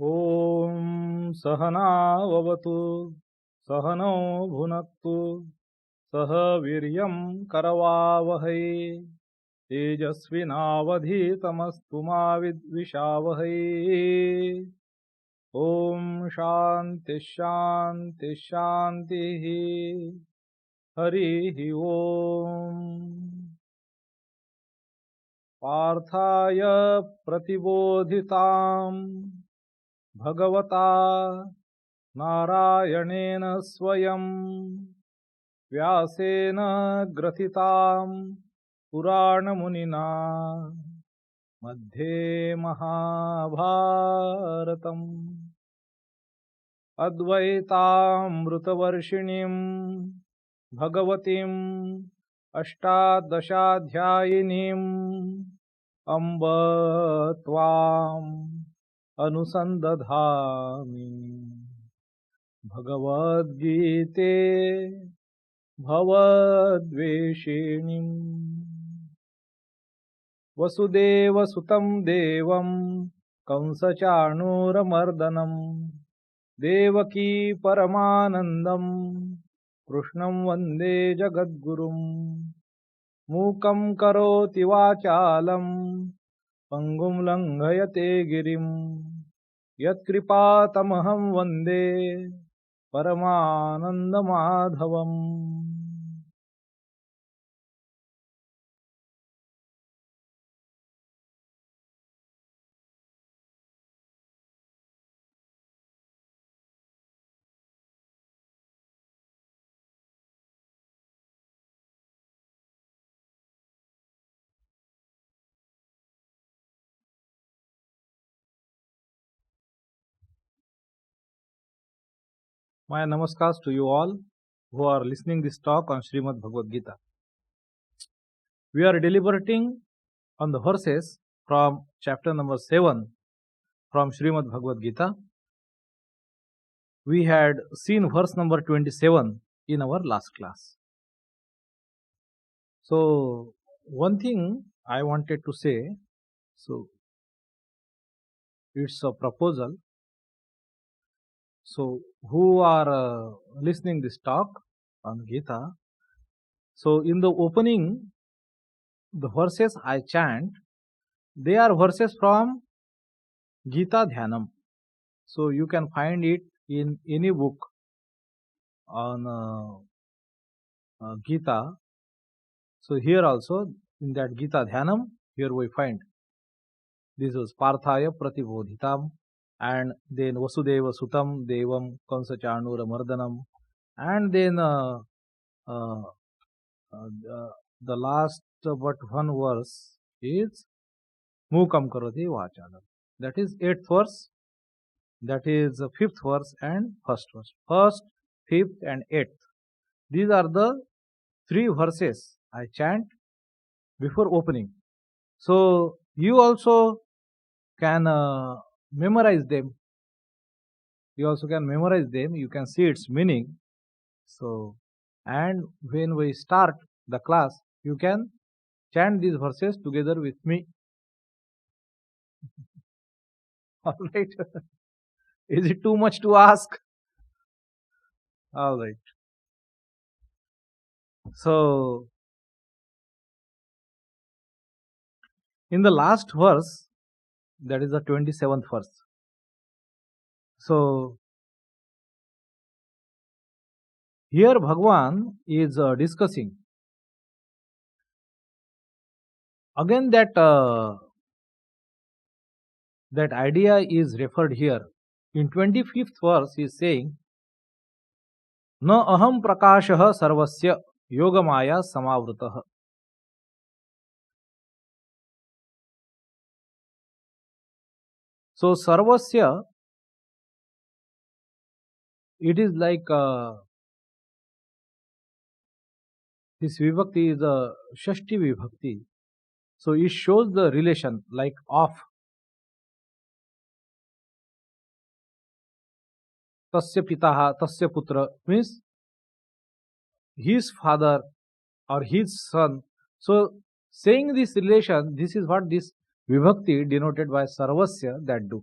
ॐ सहनाववतु सहनौ भुनक्तु सह वीर्यं करवावहै तेजस्विनावधीतमस्तु मा विद्विषावहै। ॐ शान्ति शान्ति शान्तिः। हरिः ॐ। पार्थाय प्रतिबोधिताम् भगवता नारायणेन स्वयं व्यासेन ग्रथितां पुराणमुनिना मध्ये महाभारतम् अद्वैतामृतवर्षिणीं भगवतीम् अष्टादशाध्यायिनीम् अम्ब त्वाम् अनुसन्दधामि। भगवद्गीते भवद्वेषिणीम् वसुदेवसुतं देवं कंसचाणूरमर्दनम् देवकी परमानन्दं कृष्णं वन्दे जगद्गुरुम्। मूकं करोति वाचालं पङ्गुं लङ्घयते गिरिं यत्कृपातमहं वन्दे परमानन्दमाधवम्। My namaskars to you all who are listening this talk on Srimad Bhagavad Gita. We are deliberating on the verses from chapter number 7 from Srimad Bhagavad Gita. We had seen verse number 27 in our last class. So, one thing I wanted to say, so it's a proposal. So, who are listening this talk on Gita, so in the opening, the verses I chant, they are verses from Gita Dhyanam. So, you can find it in any book on Gita. So, here also in that Gita Dhyanam, here we find this was Parthaya Pratibodhitam, and then Vasudeva Sutam Devam Kansachanura Mardanam, and then the last but one verse is Mukam Karoti Vachalam. That is 8th verse, that is 5th verse and 1st verse. 1st, 5th and 8th. These are the 3 verses I chant before opening. So, you also can memorize them. You also can memorize them. You can see its meaning. So, and when we start the class, you can chant these verses together with me. Alright. Is it too much to ask? Alright. So, in the last verse, that is the 27th verse. So, here Bhagwan is discussing again that that idea is referred here. In 25th verse, he is saying, Na aham prakashah sarvasya yogamaya samavritah. So, sarvasya, it is like this vibhakti is a Shashti vibhakti. So, it shows the relation like of. Tasya pitaha, tasya putra means his father or his son. So, saying this relation, this is what this vibhakti denoted by sarvasya that do.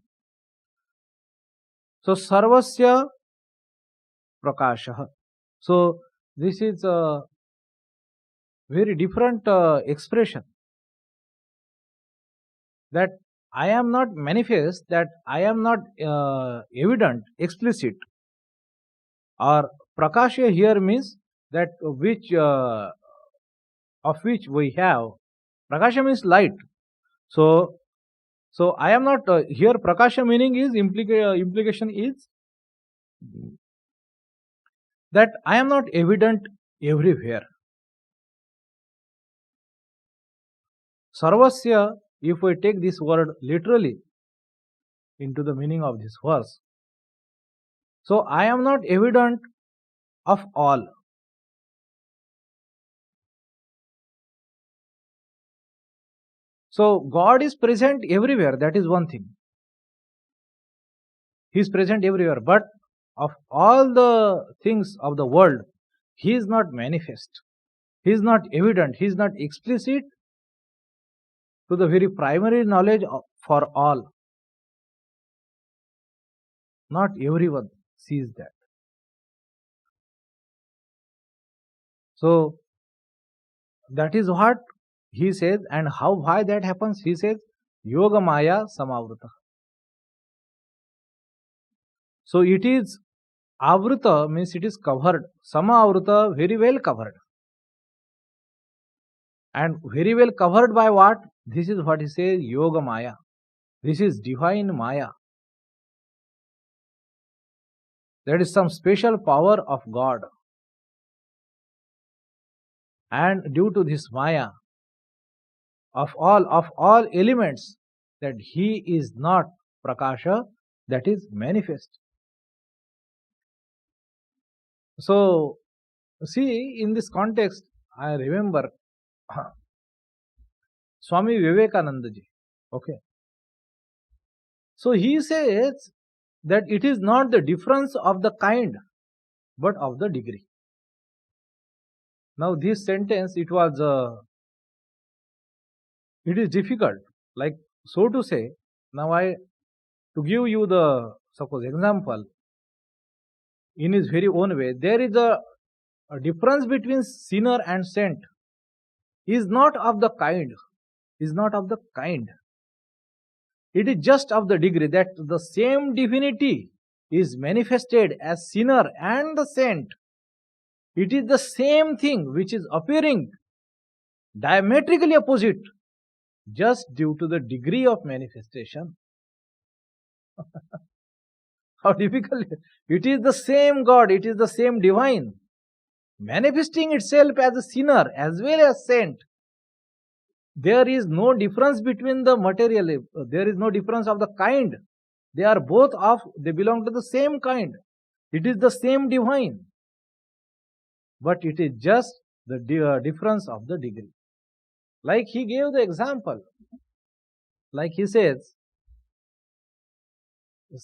So sarvasya prakashah. So this is a very different expression, that I am not manifest, that I am not evident, explicit. Or prakasha here means that which of which we have. Prakasha means light. So I am not here. Prakasha meaning is implication is that I am not evident everywhere. Sarvasya, if we take this word literally into the meaning of this verse, so I am not evident of all. So God is present everywhere, that is one thing. He is present everywhere, but of all the things of the world, He is not manifest. He is not evident. He is not explicit to the very primary knowledge for all. Not everyone sees that. So that is what he says, and why that happens? He says, Yoga Maya Samavruta. So it is Avruta means it is covered. Samavruta, very well covered. And very well covered by what? This is what he says, Yoga Maya. This is divine Maya. There is some special power of God. And due to this Maya, of all elements, that he is not Prakasha, that is manifest. So, see, in this context, I remember Swami Devakantayanandaji. Okay. So he says that it is not the difference of the kind, but of the degree. Now this sentence, it is difficult, like so to say. Now to give you the suppose example in his very own way, there is a difference between sinner and saint is not of the kind, It is just of the degree, that the same divinity is manifested as sinner and the saint. It is the same thing which is appearing diametrically opposite, just due to the degree of manifestation. How difficult. It is the same God, it is the same divine, manifesting itself as a sinner as well as saint. There is no difference between the material, there is no difference of the kind. They are they belong to the same kind. It is the same divine. But it is just the difference of the degree. Like he gave the example. Like he says,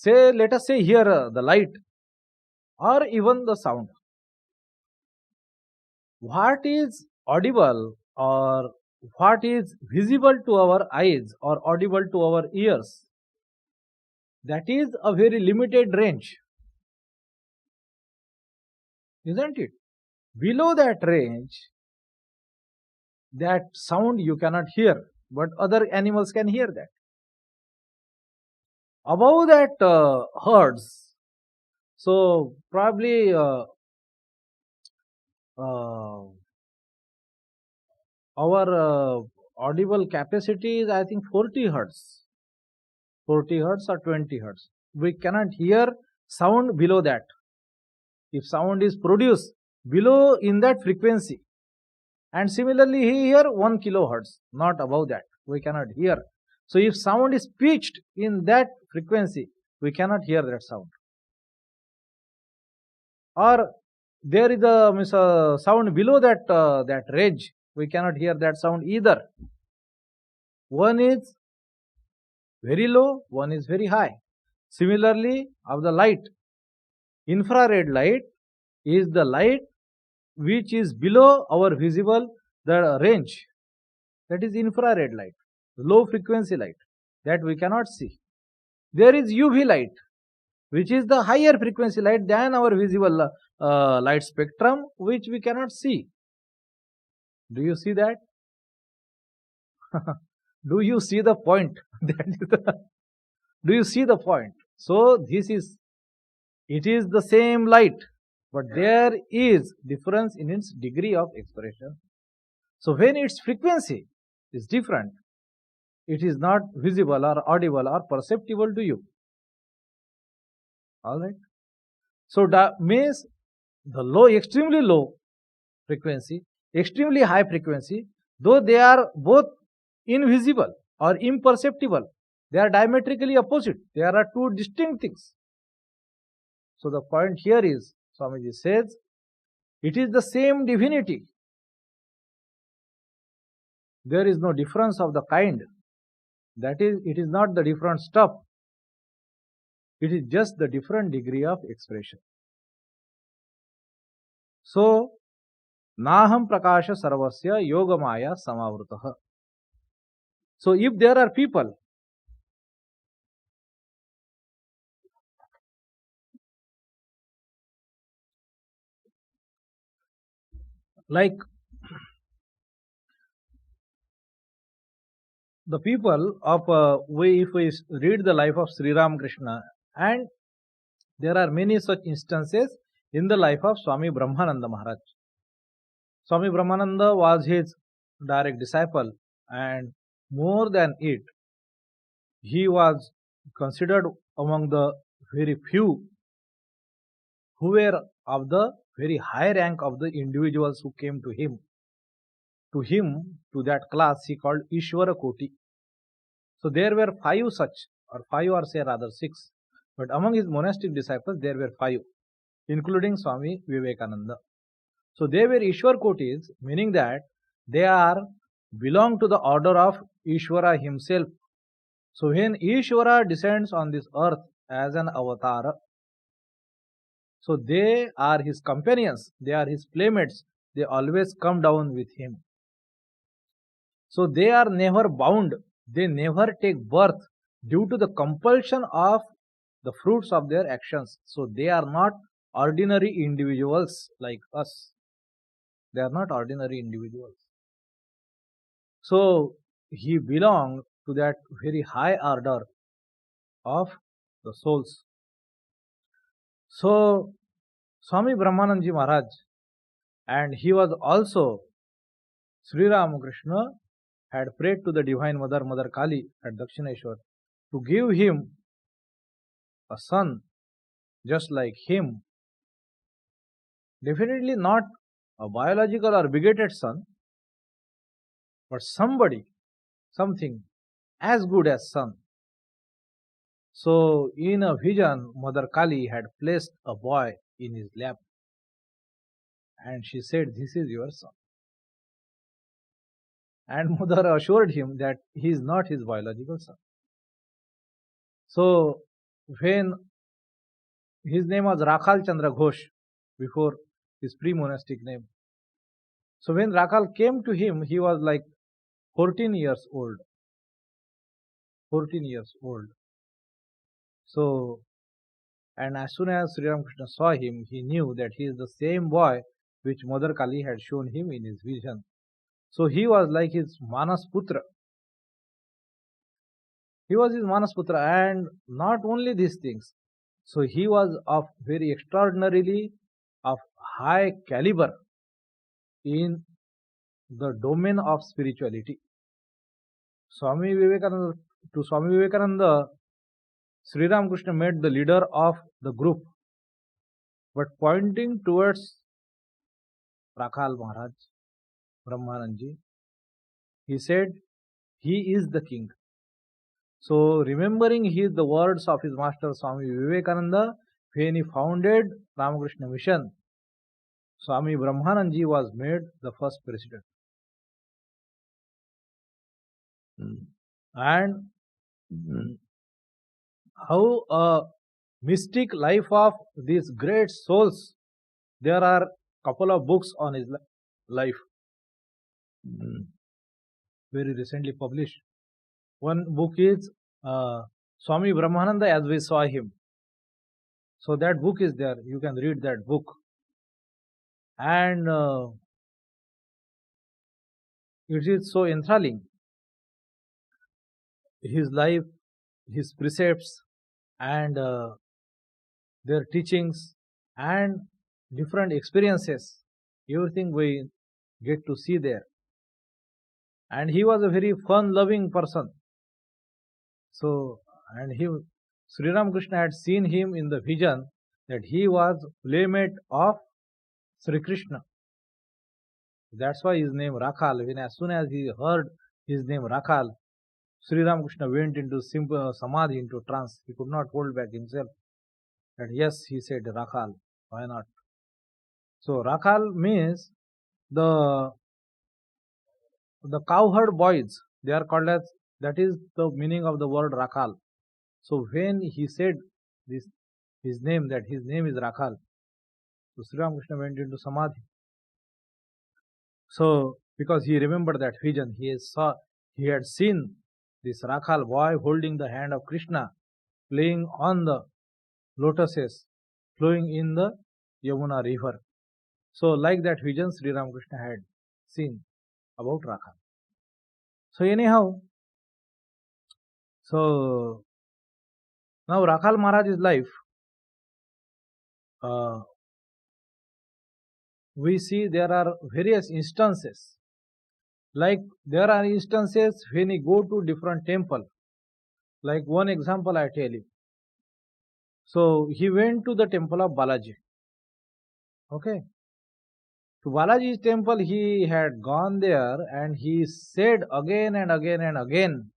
let us say here the light or even the sound. What is audible or what is visible to our eyes or audible to our ears, that is a very limited range, isn't it? Below that range, that sound you cannot hear, but other animals can hear that. Above that hertz, so probably our audible capacity is, I think, 40 hertz. 40 hertz or 20 hertz. We cannot hear sound below that. If sound is produced below in that frequency, and similarly here 1 kilohertz, not above that, we cannot hear. So if sound is pitched in that frequency, we cannot hear that sound. Or there is a sound below that range, we cannot hear that sound either. One is very low, one is very high. Similarly, of the light, infrared light is the light which is below our visible the range. That is infrared light, low frequency light, that we cannot see. There is UV light. which is the higher frequency light than our visible light spectrum, which we cannot see. Do you see that? Do you see the point? Do you see the point? So it is the same light, but there is difference in its degree of expression. So when its frequency is different, it is not visible or audible or perceptible to you. Alright. So that means the extremely low frequency, extremely high frequency, though they are both invisible or imperceptible, they are diametrically opposite. There are two distinct things. So the point here is, Swamiji says, it is the same divinity. There is no difference of the kind. That is, it is not the different stuff. It is just the different degree of expression. So, Naham Prakasha Sarvasya Yogamaya Samavrutaha. So, if there are people like the people of if we read the life of Sri Ramakrishna, and there are many such instances in the life of Swami Brahmananda Maharaj. Swami Brahmananda was his direct disciple, and more than it, he was considered among the very few who were of the very high rank of the individuals who came to him. To that class he called Ishvara Koti. So there were five such, or five, or say rather six, but among his monastic disciples there were five, including Swami Vivekananda. So they were Ishwar Kotis, meaning that they belong to the order of Ishvara himself. So when Ishvara descends on this earth as an avatar, so they are his companions, they are his playmates, they always come down with him. So they are never bound, they never take birth due to the compulsion of the fruits of their actions. So they are not ordinary individuals like us. They are not ordinary individuals. So he belonged to that very high order of the souls. So Swami Brahmanandaji Maharaj, and he was also Sri Ramakrishna, had prayed to the Divine Mother, Mother Kali at Dakshineshwar, to give him a son just like him. Definitely not a biological or bigoted son, but something as good as son. So in a vision, Mother Kali had placed a boy in his lap, and she said, "This is your son." And Mother assured him that he is not his biological son. So when his name was Rakhal Chandra Ghosh, before his pre-monastic name. So when Rakhal came to him, he was like 14 years old. 14 years old. So, and as soon as Sri Ramakrishna saw him, he knew that he is the same boy which Mother Kali had shown him in his vision. So he was like his Manas Putra. He was his Manas Putra, and not only these things. So he was of very extraordinarily of high caliber in the domain of spirituality. To Swami Vivekananda, Sri Ramakrishna made the leader of the group, but pointing towards Rakhal Maharaj, Brahmanandaji, he said, "He is the king." So remembering the words of his master Swami Vivekananda, when he founded Ramakrishna Mission, Swami Brahmanandaji was made the first president. And how a mystic life of these great souls, there are couple of books on his life, very recently published. One book is Swami Brahmananda as we saw him. So that book is there. You can read that book. And it is so enthralling. His life, his precepts, and their teachings, and different experiences. Everything we get to see there. And he was a very fun-loving person. So, and Sri Ramakrishna had seen him in the vision that he was playmate of Sri Krishna. That's why his name Rakhal. When as soon as he heard his name Rakhal, Sri Ramakrishna went into simple samadhi, into trance. He could not hold back himself. And yes, he said Rakhal. Why not? So Rakhal means the cowherd boys. They are called as, that is the meaning of the word Rakhal. So when he said this, his name, that his name is Rakhal, so Sri Ramakrishna went into samadhi. So because he remembered that vision, he had seen this Rakhal boy holding the hand of Krishna, playing on the lotuses flowing in the Yamuna river. So like that vision Sri Ramakrishna had seen about Rakhal. So anyhow, so now Rakhal Maharaj's life, we see there are various instances. Like there are instances when he go to different temple. Like one example I tell you. So he went to the temple of Balaji. Okay. To Balaji's temple he had gone there, and he said again and again and again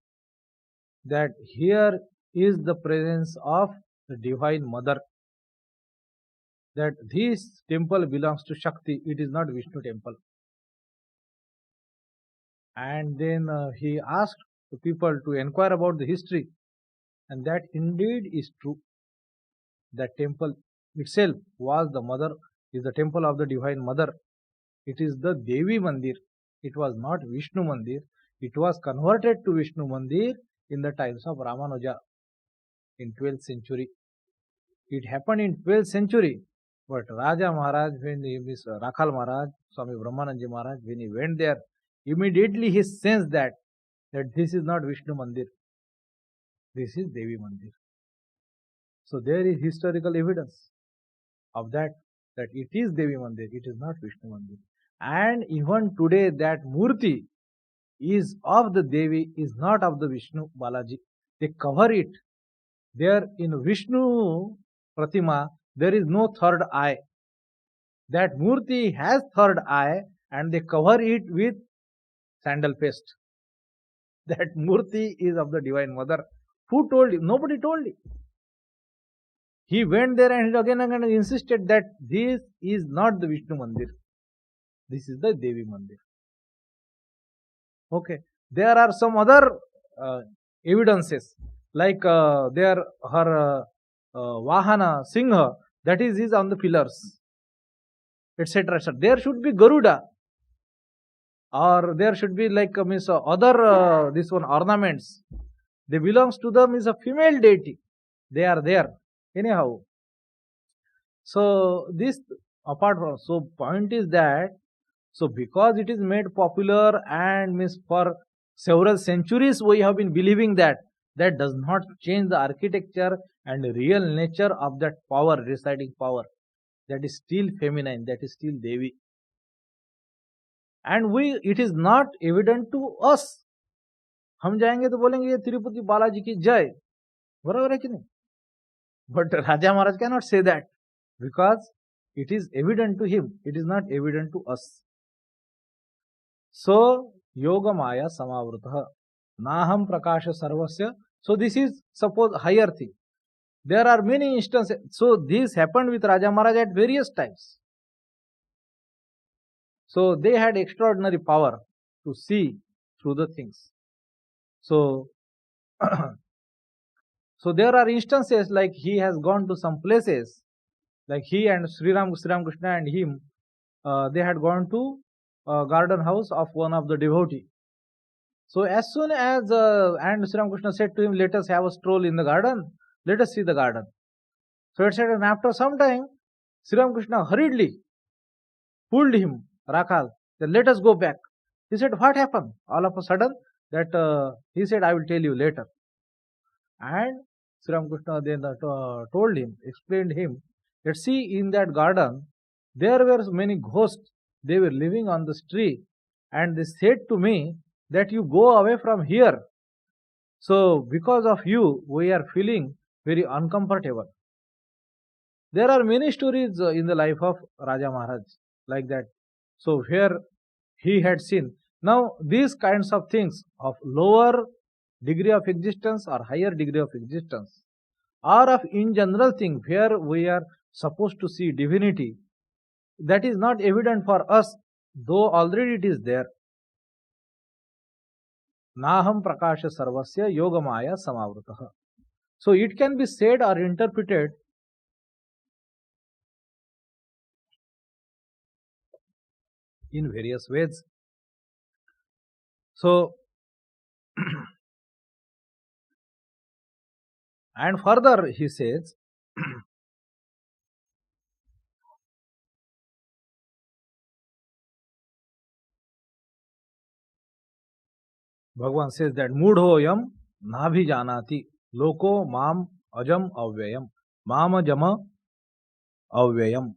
that here is the presence of the Divine Mother. That this temple belongs to Shakti, it is not Vishnu temple. And then he asked the people to inquire about the history, and that indeed is true. That temple itself was the mother, is the temple of the Divine Mother. It is the Devi Mandir. It was not Vishnu Mandir. It was converted to Vishnu Mandir in the times of Ramanuja in 12th century. It happened in 12th century. But Raja Maharaj, when he is Rakhal Maharaj, Swami Brahmananda Maharaj, when he went there, immediately he sensed that this is not Vishnu Mandir. This is Devi Mandir. So there is historical evidence of that it is Devi Mandir, it is not Vishnu Mandir. And even today that Murti is of the Devi, is not of the Vishnu Balaji. They cover it. There in Vishnu Pratima, there is no third eye. That Murti has third eye, and they cover it with sandal paste. That Murti is of the Divine Mother. Who told him? Nobody told him. He went there and again and again insisted that this is not the Vishnu Mandir. This is the Devi Mandir. Okay. There are some other evidences, like there her Vahana, Singha, that is on the pillars, etc. There should be Garuda, or there should be like other this one ornaments. They belongs to them is a female deity. They are there. Anyhow, so this apart from, so point is that, so because it is made popular and means for several centuries we have been believing that does not change the architecture and real nature of that power, residing power. That is still feminine, that is still Devi. And it is not evident to us. हम जाएंगे तो बोलेंगे ये तिरुपति बालाजी की जय, बराबर है कि नहीं? But Raja Maharaj cannot say that, because it is evident to him, it is not evident to us. So Yoga Maya Samavruta Naham Prakasha Sarvasya. So this is suppose higher thing. There are many instances. So this happened with Raja Maharaj at various times. So they had extraordinary power to see through the things. So so there are instances like he has gone to some places, like he and Sri Ramakrishna and him, they had gone to garden house of one of the devotee. So as soon as and Sri Ramakrishna said to him, let us have a stroll in the garden, let us see the garden. So it said, and after some time, Sri Ramakrishna hurriedly pulled him, Rakal, then let us go back. He said, what happened? All of a sudden, that he said, I will tell you later. And Sri Ramakrishna then told him, explained him, that see, in that garden, there were many ghosts. They were living on the tree, and they said to me that you go away from here. So because of you, we are feeling very uncomfortable. There are many stories in the life of Raja Maharaj like that. So where he had seen. Now these kinds of things of lower degree of existence or higher degree of existence, or of in general thing where we are supposed to see divinity, that is not evident for us, though already it is there. Naham prakasha sarvasya yogamaya samavritah. So it can be said or interpreted in various ways. So and further he says, Bhagavan says that mudhoyam nabhi janati loko mam ajam avyayam mama jama avyayam.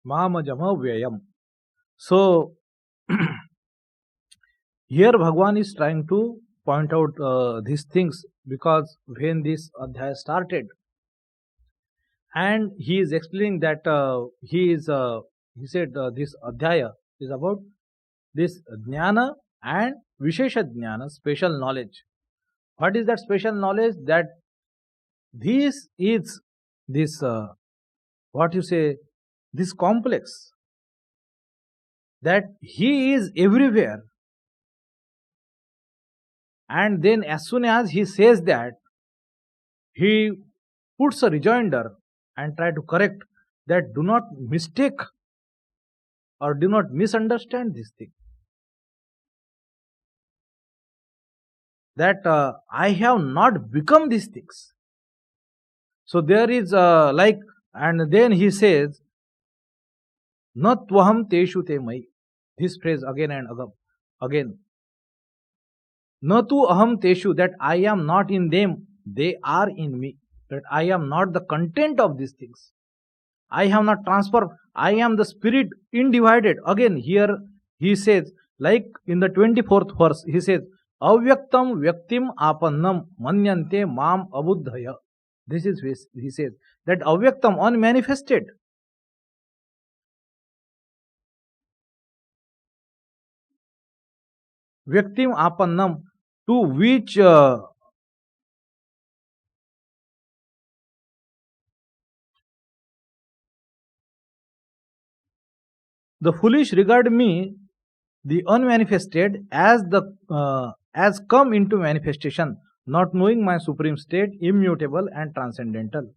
Mama jama avyayam. So here Bhagavan is trying to point out these things, because when this adhyaya started, and he is explaining that he said this adhyaya is about this jnana and vishesha jnana, special knowledge. What is that special knowledge? That this is this what you say, this complex, that he is everywhere. And then as soon as he says that, he puts a rejoinder and try to correct that do not mistake or do not misunderstand this thing. That I have not become these things. So there is like, and then he says, Na tvaham teshu te mai. This phrase again and again. Na tu aham teshu, that I am not in them, they are in me. That I am not the content of these things. I have not transformed. I am the spirit individed. Again here he says, like in the 24th verse, he says, Avyaktam vyaktim apannam manyante mam abuddhaya. This is he says, that avyaktam, unmanifested. Vyaktim apannam, to which the foolish regard me, the unmanifested, as come into manifestation, not knowing my supreme state, immutable and transcendental.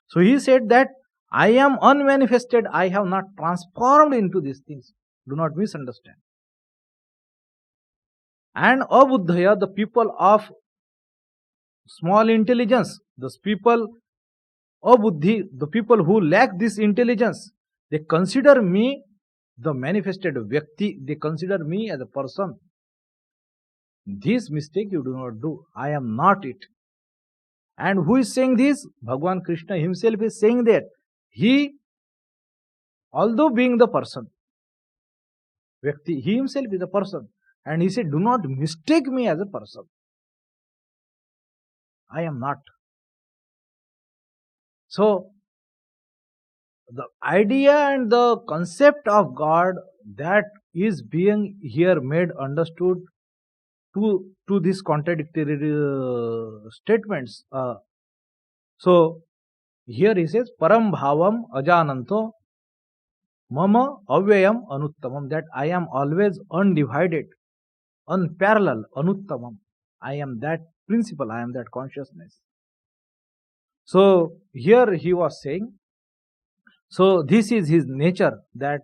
So he said that I am unmanifested, I have not transformed into these things. Do not misunderstand. And abuddhaya, the people of small intelligence, those people, abuddhi, the people who lack this intelligence, they consider me the manifested vyakti, they consider me as a person. This mistake you do not do. I am not it. And who is saying this? Bhagavan Krishna himself is saying that. He, although being the person, vyakti, he himself is a person. And he said, do not mistake me as a person. I am not. So, the idea and the concept of God, that is being here made understood to these contradictory statements. So here he says, Param bhavam ajananto mama avyayam anuttamam, that I am always undivided, unparalleled, anuttamam. I am that principle, I am that consciousness. So here he was saying, so this is his nature, that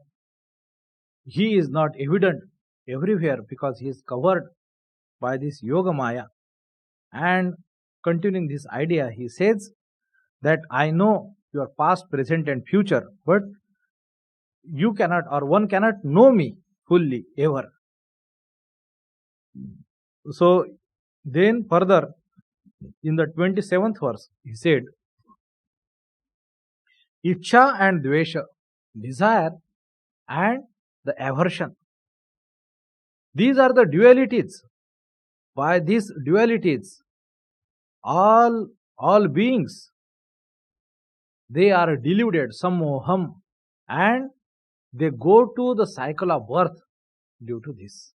he is not evident everywhere because he is covered by this yoga maya. And continuing this idea, he says that I know your past, present and future, but you cannot, or one cannot know me fully ever. So then further in the 27th verse, he said, Ichcha and Dvesha, desire and the aversion. These are the dualities. By these dualities, all beings, they are deluded, sammoham, and they go to the cycle of birth due to this.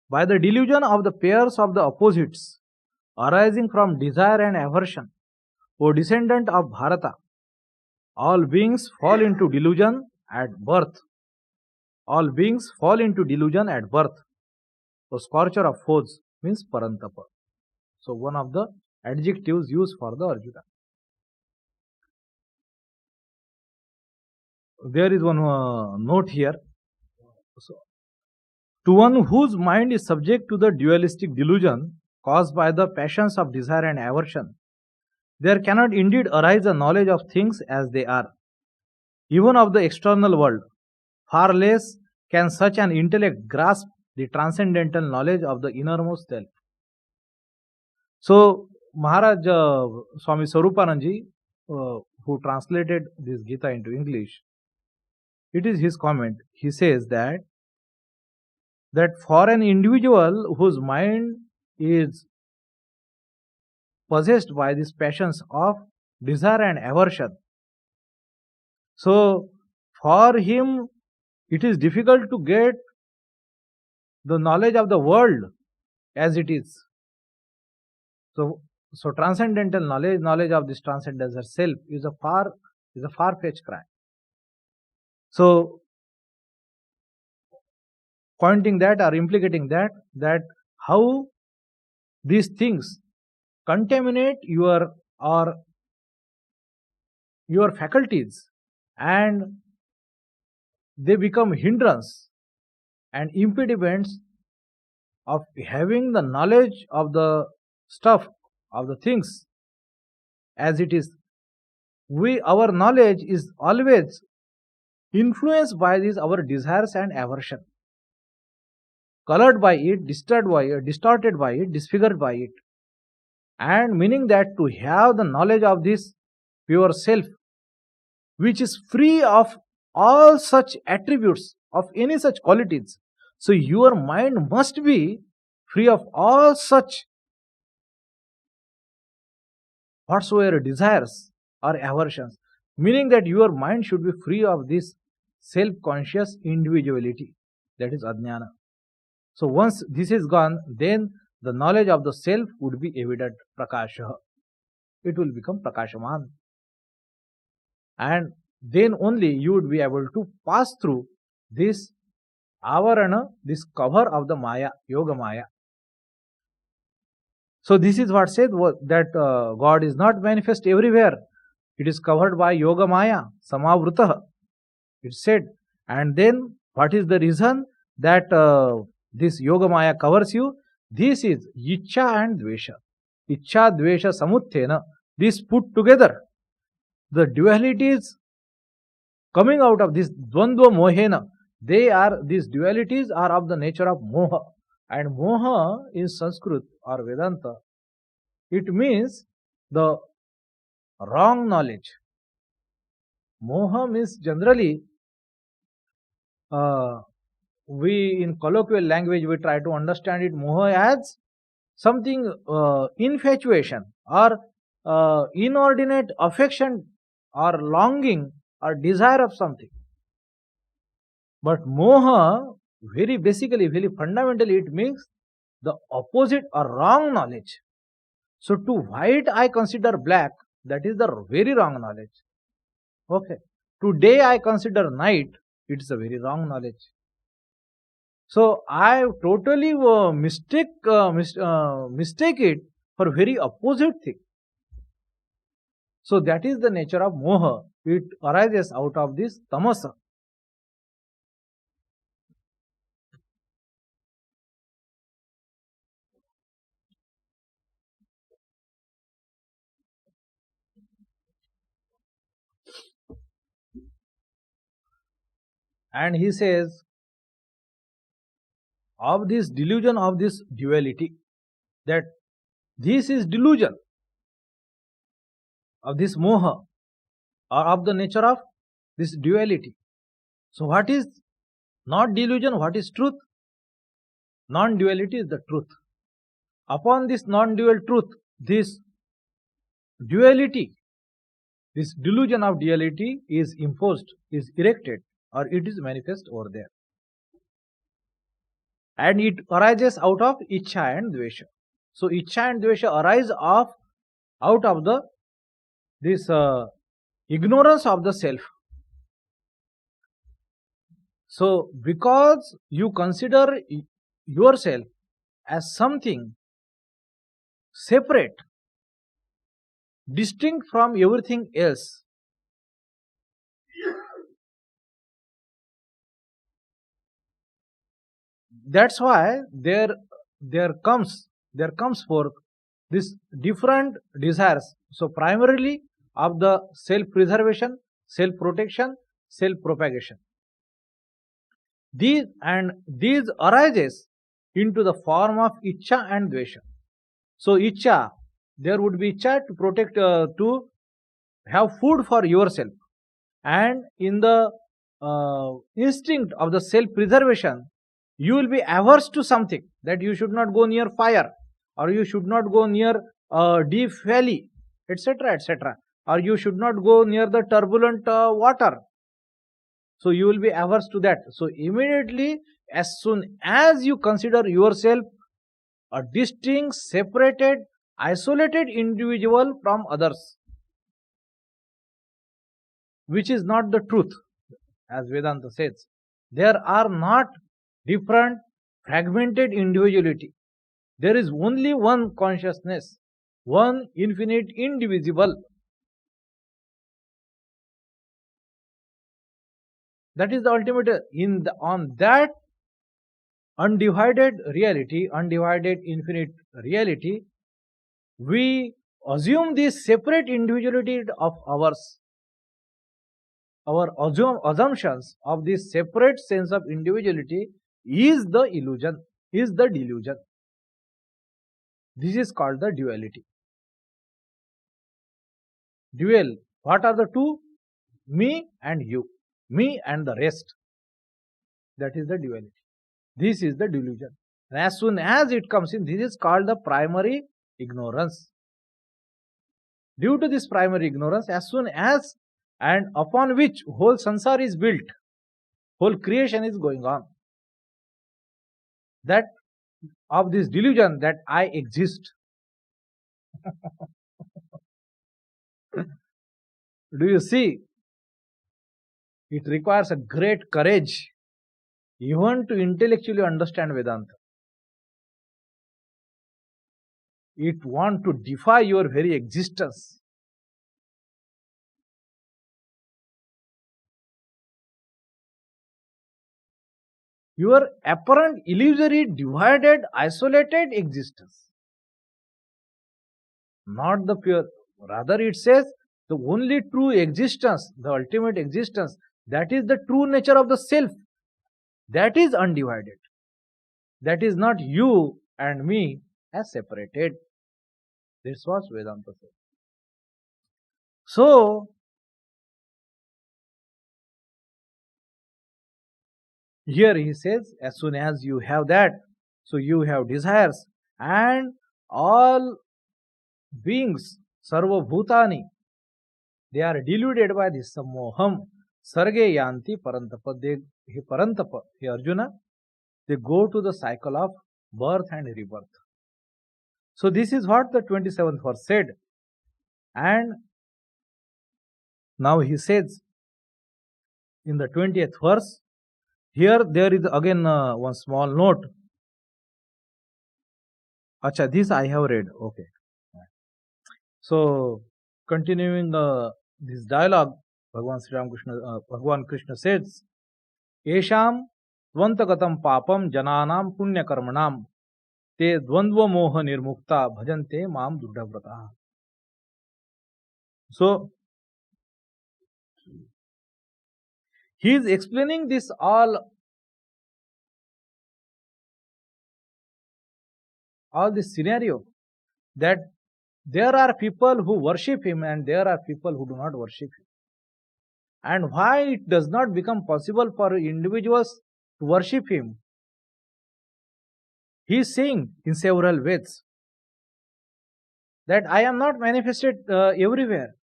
By the delusion of the pairs of the opposites arising from desire and aversion, O descendant of Bharata, all beings fall into delusion at birth. All beings fall into delusion at birth. So scorcher of foes means Parantapa. So one of the adjectives used for the Arjuna. There is one note here. So, to one whose mind is subject to the dualistic delusion caused by the passions of desire and aversion, there cannot indeed arise a knowledge of things as they are, even of the external world. Far less can such an intellect grasp the transcendental knowledge of the innermost self. So, Maharaj Swami Swarupanandaji, who translated this Gita into English, it is his comment. He says that for an individual whose mind is possessed by these passions of desire and aversion, so for him it is difficult to get the knowledge of the world as it is. So transcendental knowledge of this transcendental self is a far-fetched cry. So pointing that or implicating that how these things contaminate your faculties and they become hindrance and impediments of having the knowledge of the stuff, of the things as it is. Our knowledge is always influenced by these our desires and aversion, colored by it, distorted by it, disfigured by it, and meaning that to have the knowledge of this pure self, which is free of all such attributes, of any such qualities. So your mind must be free of all such whatsoever desires or aversions, meaning that your mind should be free of this self-conscious individuality, that is ajnana. So once this is gone, then the knowledge of the self would be evident, prakasha. It will become prakashaman. And then only you would be able to pass through this avarana, this cover of the maya, yoga maya. So this is what said that God is not manifest everywhere. It is covered by yoga maya, samavrutah. It said. And then what is the reason that this yoga maya covers you? This is ichcha and dvesha. Ichcha, dvesha, samuthena. This put together, the dualities coming out of this dvandva mohena, these dualities are of the nature of moha. And moha in Sanskrit or Vedanta, it means the wrong knowledge. Moha means generally, we in colloquial language we try to understand it, moha as something infatuation or inordinate affection or longing or desire of something. But moha, very basically, very fundamentally, it means the opposite or wrong knowledge. So to white I consider black, that is the very wrong knowledge. Okay. To day I consider night, it is a very wrong knowledge. So I totally mistake it for very opposite thing. So that is the nature of moha. It arises out of this tamasa. And he says, of this delusion, of this duality, that this is delusion of this moha, or of the nature of this duality. So what is not delusion, what is truth? Non-duality is the truth. Upon this non-dual truth, this duality, this delusion of duality is imposed, is erected, or it is manifest over there. And it arises out of Ichcha and Dvesha. So Ichcha and Dvesha arise out of this ignorance of the self. So because you consider yourself as something separate, distinct from everything else, that's why there comes forth this different desires. So primarily of the self-preservation, self-protection, self-propagation. These arises into the form of Ichcha and Dvesha. So Ichcha, there would be Ichcha to protect, to have food for yourself. And in the instinct of the self-preservation, you will be averse to something, that you should not go near fire, or you should not go near deep valley, etc., etc., or you should not go near the turbulent water. So you will be averse to that. So immediately, as soon as you consider yourself a distinct, separated, isolated individual from others, which is not the truth, as Vedanta says, there are not different fragmented individuality. There is only one consciousness, one infinite indivisible. That is the ultimate. On that undivided reality, undivided infinite reality, we assume this separate individuality of ours. Our assumptions of this separate sense of individuality is the illusion, is the delusion. This is called the duality. Dual. What are the two? Me and you. Me and the rest. That is the duality. This is the delusion. And as soon as it comes in, this is called the primary ignorance. Due to this primary ignorance, as soon as, and upon which whole sansar is built, whole creation is going on, that of this delusion that I exist. Do you see? It requires a great courage even to intellectually understand Vedanta. It wants to defy your very existence. Your apparent, illusory, divided, isolated existence. Not the pure. Rather, it says the only true existence, the ultimate existence, that is the true nature of the self. That is undivided. That is not you and me as separated. This was Vedanta says. So, here he says, as soon as you have that, so you have desires, and all beings, sarva bhutani, they are deluded by this sammoham, sarge yanti parantapa. Parantapa, he Arjuna, they go to the cycle of birth and rebirth. So this is what the 27th verse said. And now he says in the 20th verse, here there is again one small note. Acha, this I have read. Okay. So continuing this dialogue, Bhagavan Krishna says, Esham Tvantagatam papam jananam punya karmanam te dvandva moha nirmukta bhajante mam durdhavrata. So He is explaining this all this scenario, that there are people who worship him and there are people who do not worship him. And why it does not become possible for individuals to worship him? He is saying in several ways that I am not manifested everywhere,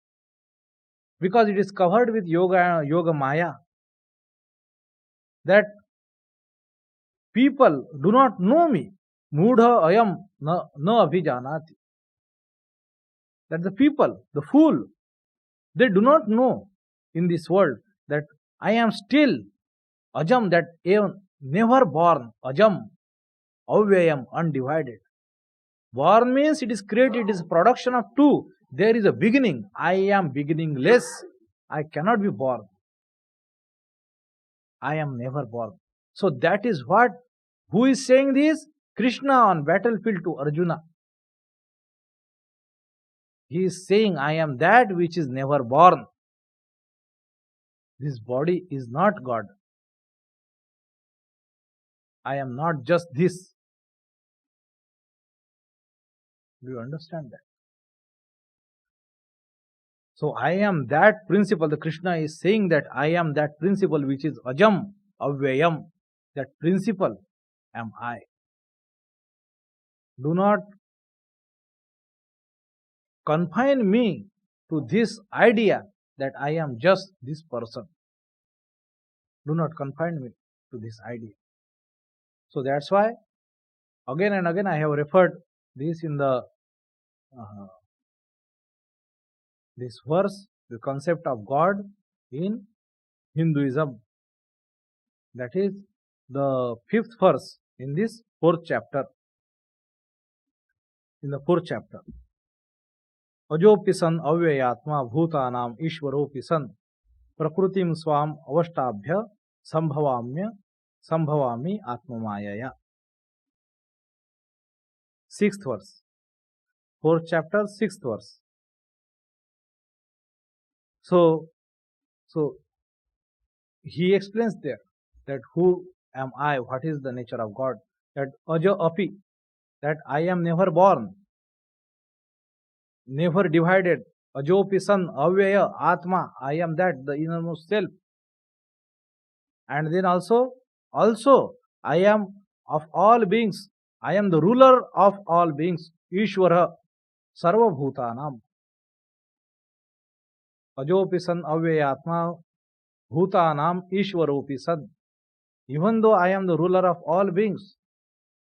because it is covered with yoga maya, that people do not know me. Mudha ayam na abhijanati. That the people, the fool, they do not know in this world that I am still ajam, that never born, ajam, avyayam, undivided. Born means it is created, it is production of two. There is a beginning. I am beginningless. I cannot be born. I am never born. So that is what, who is saying this? Krishna on battlefield to Arjuna. He is saying, I am that which is never born. This body is not God. I am not just this. Do you understand that? So I am that principle. The Krishna is saying that I am that principle which is ajam, avyayam. That principle am I. Do not confine me to this idea that I am just this person. Do not confine me to this idea. So that's why again and again I have referred this in the this verse, the concept of God in Hinduism. That is the 5th verse in this 4th chapter. In the 4th chapter. Ajopi san avyayatma bhutanam ishvaropi san prakrutim swam avashtabhya sambhavami atmamayaya. 6th verse. 4th chapter, 6th verse. So he explains there that who am I, what is the nature of God, that aja api, that I am never born, never divided, ajopi san avyaya atma, I am that, the innermost self, and then also I am of all beings, I am the ruler of all beings, Ishvara sarva bhutanam. Ajopi san avyayatma bhutanam ishvaropi san. Even though I am the ruler of all beings,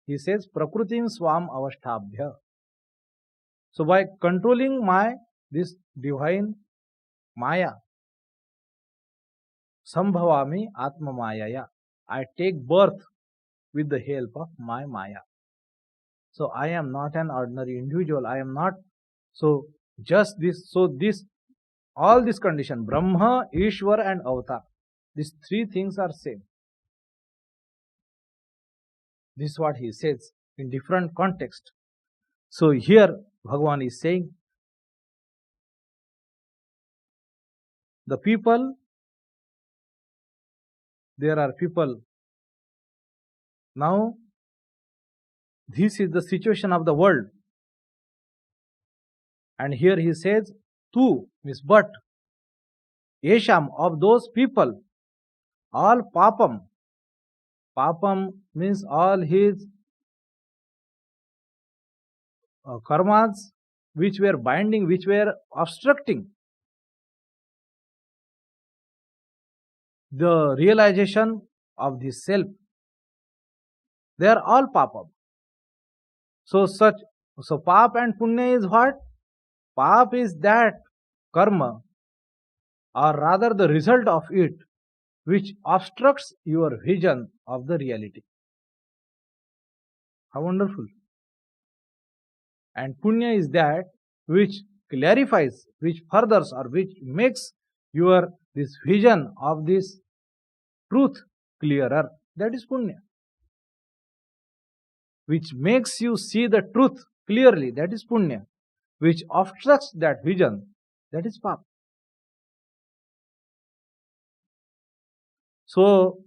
he says prakrutim swam avashtabhya. So by controlling this divine maya, sambhavami atmamayaya, I take birth with the help of my maya. So I am not an ordinary individual. I am not so just this. So this, all this condition, Brahma, Ishwar and Avatar, these three things are same. This is what he says in different context. So here Bhagavan is saying, the people, there are people. Now this is the situation of the world. And here he says, tu means but, yesham, of those people, all papam. Papam means all his karmas which were binding, which were obstructing the realization of the self. They are all papam. So pap and punya is what? Pap is that karma, or rather the result of it, which obstructs your vision of the reality. How wonderful. And punya is that which clarifies, which furthers, or which makes your this vision of this truth clearer. That is punya. Which makes you see the truth clearly. That is punya. Which obstructs that vision. That is pap. So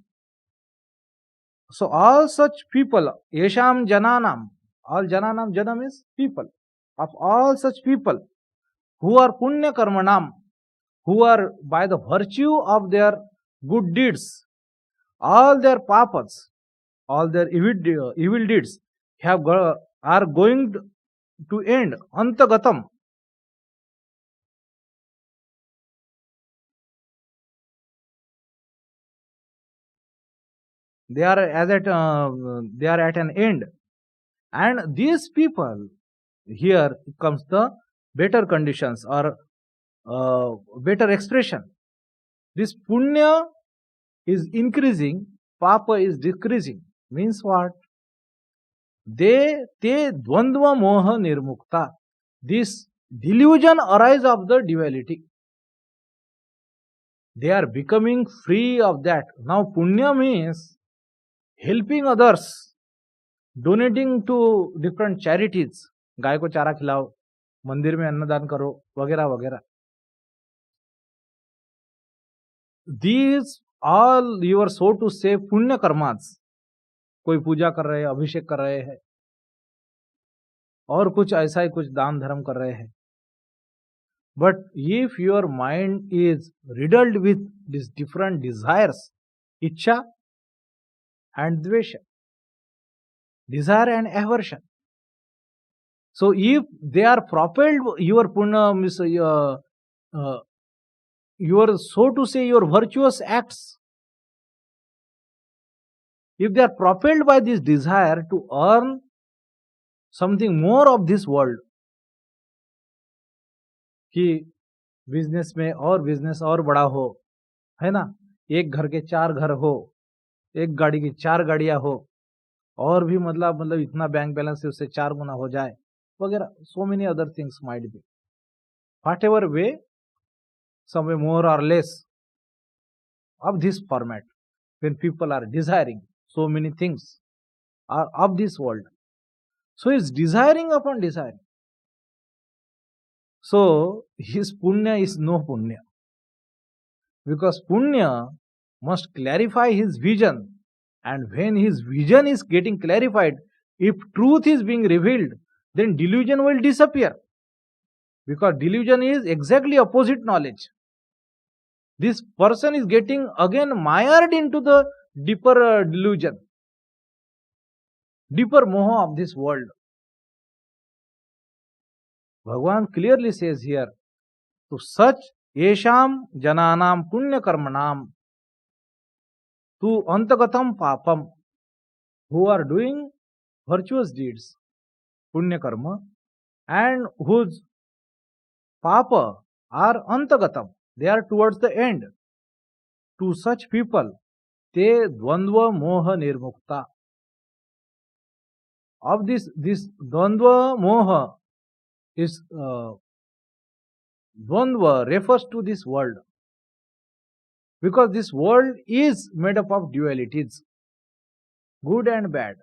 all such people, Yesham Jananam, all Jananam, Janam is people, of all such people who are Punya Karmanam, who are by the virtue of their good deeds, all their papas, all their evil deeds are going to end, Antagatam. They are at an end. And these people, here comes the better conditions or better expression. This punya is increasing, papa is decreasing. Means what? Te dvandva moha nirmukta. This delusion arises of the duality. They are becoming free of that. Now punya means helping others, donating to different charities. गाय को चारा खिलाओ, मंदिर में अन्नदान करो, वगैरह वगैरह. These all your so to say पुण्य कर्मास. कोई पूजा कर रहे हैं, अभिषेक कर रहे हैं, और कुछ ऐसा ही कुछ दान धर्म कर रहे हैं. But if your mind is riddled with these different desires, ichha and dvesha, desire and aversion. So if they are propelled, your punya means your so to say your virtuous acts, if they are propelled by this desire to earn something more of this world, कि business में और business और बड़ा हो, है ना, एक घर के 4 घर हो, एक गाड़ी की 4 गाड़ियां हो, और भी मतलब इतना बैंक बैलेंस है उससे 4 गुना हो जाए वगैरह. So many other things might be, what ever way, some way more or less of this format. When people are desiring so many things are of this world, so it's desiring upon desiring. So his punya is no punya, because punya must clarify his vision, and when his vision is getting clarified, if truth is being revealed, then delusion will disappear, because delusion is exactly opposite knowledge. This person is getting again mired into the deeper delusion, deeper moha of this world. Bhagavan clearly says here, to such yesham jananam punya karmanam tu antagatam papam, who are doing virtuous deeds, punya karma, and whose papa are antagatam, they are towards the end. To such people, te dvandva moha nirmukta. Of this dvandva moha is dvandva refers to this world, because this world is made up of dualities, good and bad,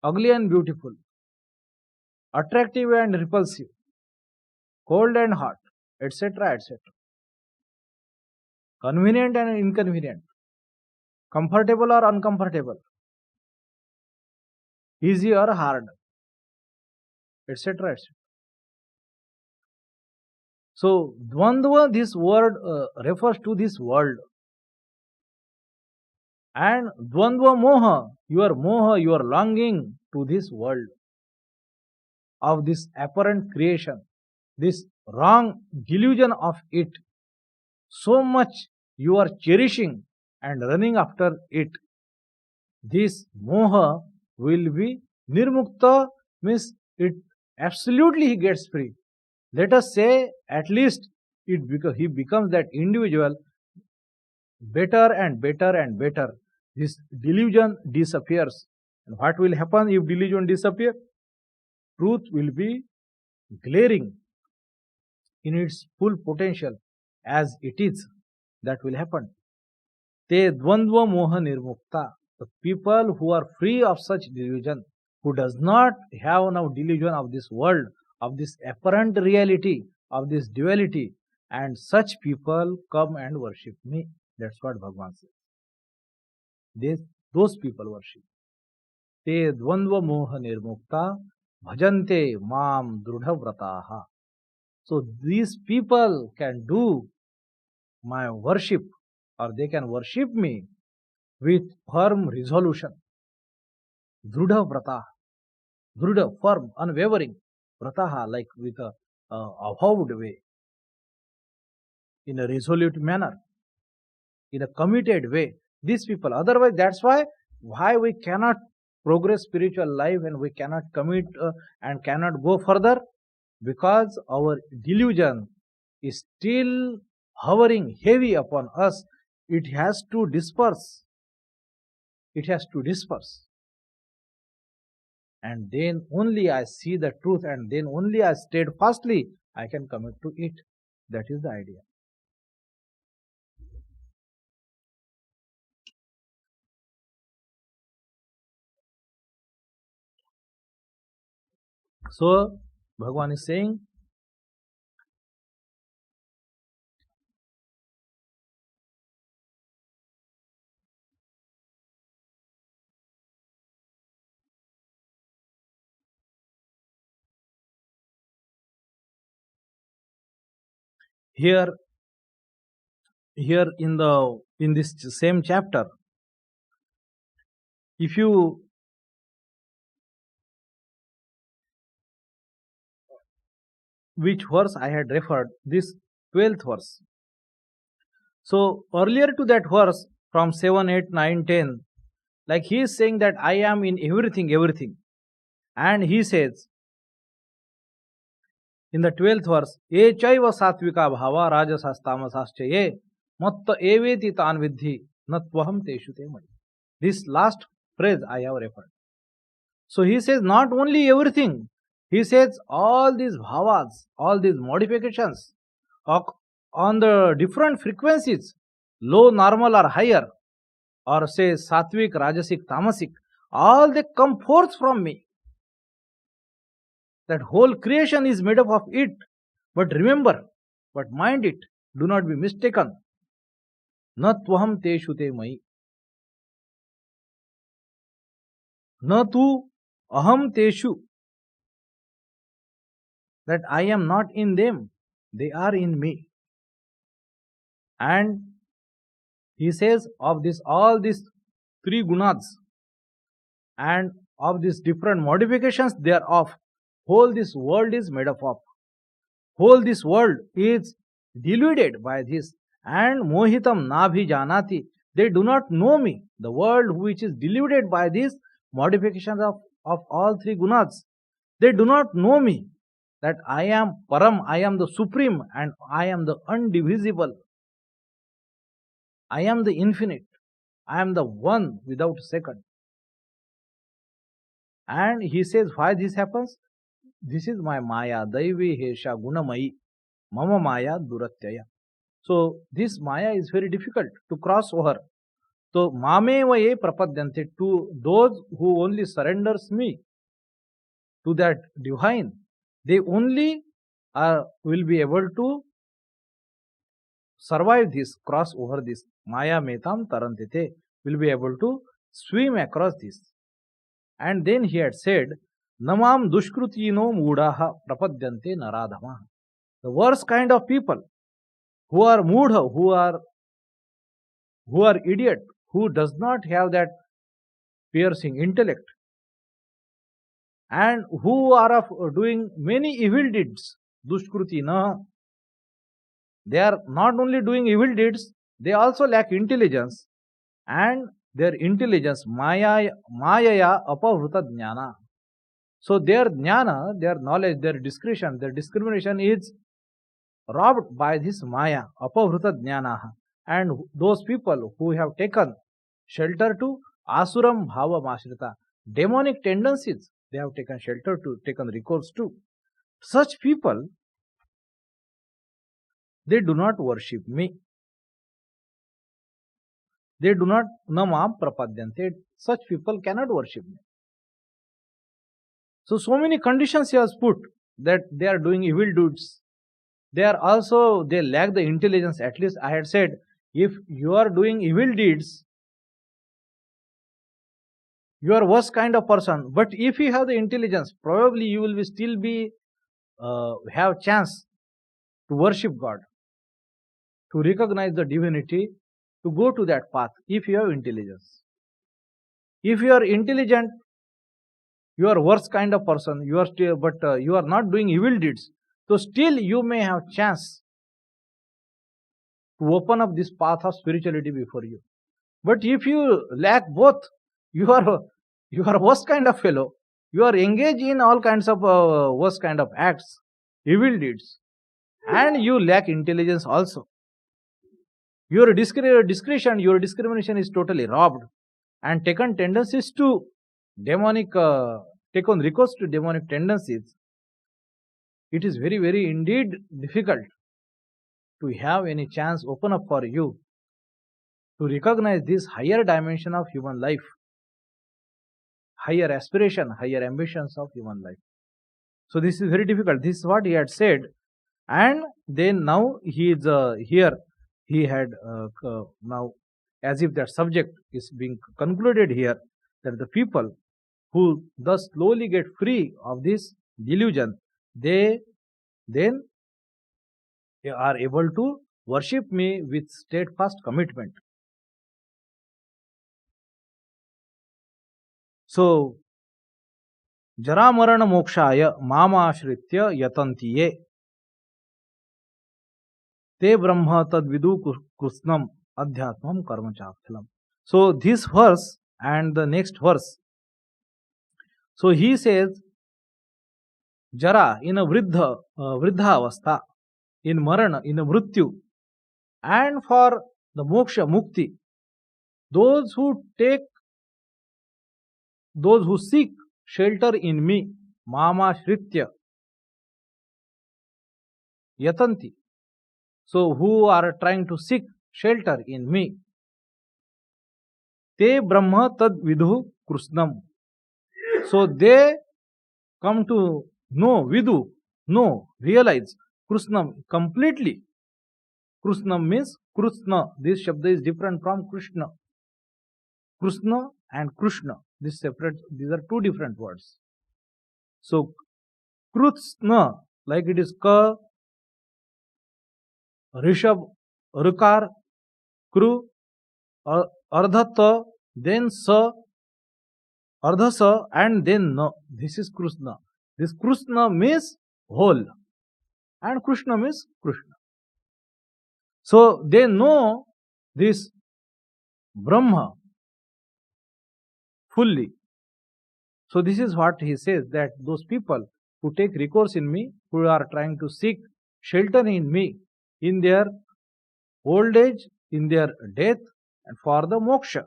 ugly and beautiful, attractive and repulsive, cold and hot, etc., etc. Convenient and inconvenient, comfortable or uncomfortable, easy or hard, etc., etc. So dvandva, this word refers to this world, and dvandva moha, your longing to this world of this apparent creation, this wrong delusion of it, so much you are cherishing and running after it. This moha will be nirmukta, means it absolutely he gets free. Let us say at least he becomes that individual better and better and better. This delusion disappears. And what will happen if delusion disappears? Truth will be glaring in its full potential as it is. That will happen. Te dvandva moha nirmukta. The people who are free of such delusion, who does not have now delusion of this world, of this apparent reality, of this duality, and such people come and worship me. That's what Bhagavan says. Those people worship. Te dvandva moha nirmukta bhajante mam drudha vrataha. So these people can do my worship, or they can worship me with firm resolution. Drudha vrataha. Drudha, firm, unwavering. Vrataha, like with a avowed way. In a resolute manner. In a committed way. These people. Otherwise, that's why we cannot progress spiritual life and we cannot commit and cannot go further, because our delusion is still hovering heavy upon us. It has to disperse. It has to disperse. And then only I see the truth, and then only I steadfastly I can commit to it. That is the idea. So, Bhagavan is saying, here in this same chapter, if you which verse I had referred, this 12th verse. So earlier to that verse, from 7, 8, 9, 10, like he is saying that I am in everything. And he says in the 12th verse, Ye chaiva satvika bhava rajasas tamasascha ye matta eveti tan vidhi natvaham teshu te mai. This last phrase I have referred. So he says not only everything, he says all these bhavas, all these modifications on the different frequencies, low, normal or higher, or say sattvic, rajasic, tamasic, all they come forth from me. That whole creation is made up of it. But remember, but mind it, do not be mistaken. Na tvaham teshu te mai. Na tu aham teshu. That I am not in them, they are in me. And he says of this, all these three gunas and of these different modifications thereof, whole this world is made up of. Whole this world is deluded by this. And mohitam nabhi janati. They do not know me. The world which is deluded by these modifications of all three gunas, they do not know me. That I am Param, I am the Supreme, and I am the undivisible. I am the infinite. I am the one without second. And he says why this happens? This is my Maya, Daivi Hesha Gunamai, Mama Maya Duratyaya. So this Maya is very difficult to cross over. So Mame Vaye Prapadyante, to those who only surrenders me to that divine, they only will be able to survive this, cross over this. Maya Metam Tarantite, will be able to swim across this. And then he had said, Namam Dushkrutino Mudaha Prapadyante Naradhama. The worst kind of people who are mudha, who are idiot, who does not have that piercing intellect, and who are of doing many evil deeds, Dushkrutina. They are not only doing evil deeds, they also lack intelligence, and their intelligence, Mayaya apavruta jnana. So their jnana, their knowledge, their discretion, their discrimination is robbed by this Maya, apavruta jnana. And those people who have taken shelter to asuram bhava mashrita, demonic tendencies, they have taken shelter to, taken recourse to. Such people, they do not worship me. They do not namam prapadyante. Such people cannot worship me. So many conditions he has put, that they are doing evil deeds. They are also, they lack the intelligence. At least I had said, If you are doing evil deeds, you are worst kind of person. But if you have the intelligence, probably you will still be have chance to worship God, to recognize the divinity, to go to that path if you have intelligence. If you are intelligent, you are worst kind of person. You are still, but you are not doing evil deeds. So still you may have chance to open up this path of spirituality before you. But if you lack both, you are worst kind of fellow. You are engaged in all kinds of worst kind of acts, evil deeds, and you lack intelligence also. Your discretion, your discrimination is totally robbed, and taken tendencies to demonic, take on recourse to demonic tendencies. It is very, very indeed difficult to have any chance open up for you to recognize this higher dimension of human life, higher aspiration, higher ambitions of human life. So this is very difficult. This is what he had said, and then now he is here. He had now, as if that subject is being concluded here, that the people who thus slowly get free of this delusion, they then are able to worship me with steadfast commitment. So, jara marana mokshaya mamashritya yatantiye te brahma tadvidu krusnam adhyatmam karma chakhilam. So, this verse and the next verse. So, he says, jara in a vridha avastha, in marana, in a mrityu, and for the moksha, mukti, those who seek shelter in me, mama shritya yatanti, so who are trying to seek shelter in me, te brahma tad vidhu krusnam, so they come to know, realize krusnam completely. Krusnam means Krishna. This shabda is different from Krishna. Krishna and Krishna. These are two different words. So, Krishna, like it is Ka, Rishab, Rukar, Kru, Ardhata, then Sa, Ardhasa, and then Na. This is Krishna. This Krishna means whole, and Krishna means Krishna. So, they know this Brahma fully. So, this is what he says, that those people who take recourse in me, who are trying to seek shelter in me, in their old age, in their death, and for the moksha.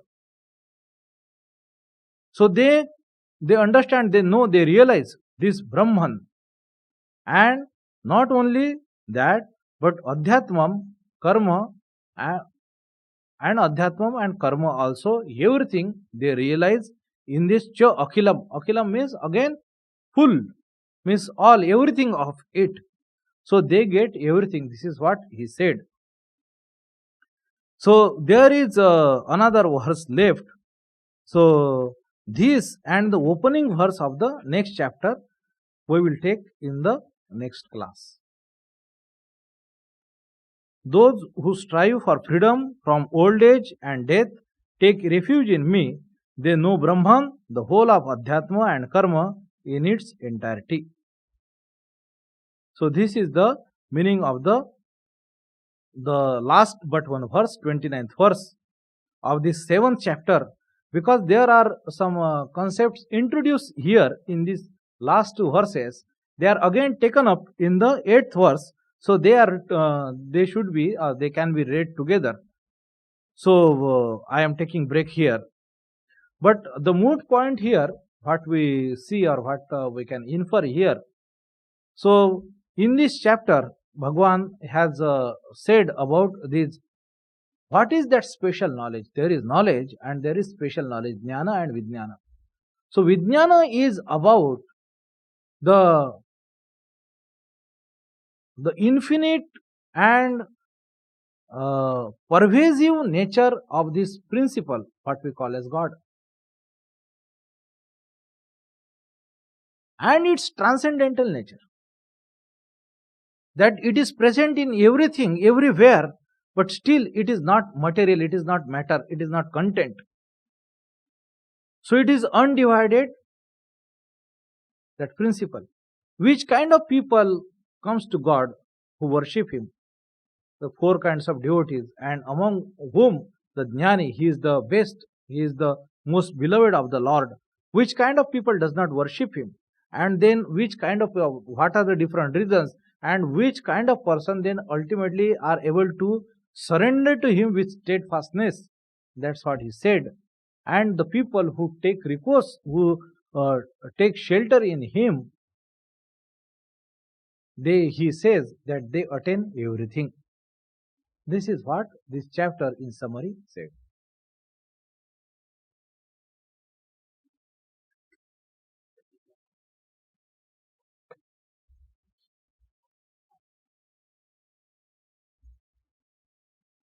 So, they understand, they know, they realize this Brahman. And not only that, but Adhyatmam, Karma, and Adhyatmam and Karma also, everything they realize in this Cha Akhilam. Akhilam means again full, means all, everything of it. So they get everything. This is what he said. So there is another verse left. So this and the opening verse of the next chapter we will take in the next class. Those who strive for freedom from old age and death take refuge in me. They know Brahman, the whole of Adhyatma and Karma in its entirety. So this is the meaning of the last but one verse, 29th verse of this 7th chapter, because there are some concepts introduced here in these last two verses. They are again taken up in the 8th verse. So they should be, they can be read together. So I am taking break here. But the moot point here, what we see or what we can infer here. So in this chapter, Bhagavan has said about this. What is that special knowledge? There is knowledge and there is special knowledge, Jnana and Vijnana. So Vijnana is about the infinite and pervasive nature of this principle, what we call as God, and its transcendental nature, that it is present in everything, everywhere, but still it is not material, it is not matter, it is not content. So it is undivided, that principle. Which kind of people comes to God who worship Him? The four kinds of devotees, and among whom the Jnani, he is the best, he is the most beloved of the Lord. Which kind of people does not worship Him? And then which kind of, what are the different reasons? And which kind of person then ultimately are able to surrender to Him with steadfastness? That's what he said. And the people who take recourse, who take shelter in Him, he says that they attain everything. This is what this chapter in summary said.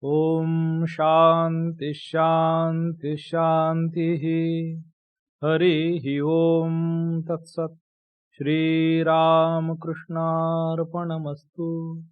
Om Shanti Shanti Shanti Hari Om Tat Sat Shri Ramakrishna Arpanamastu.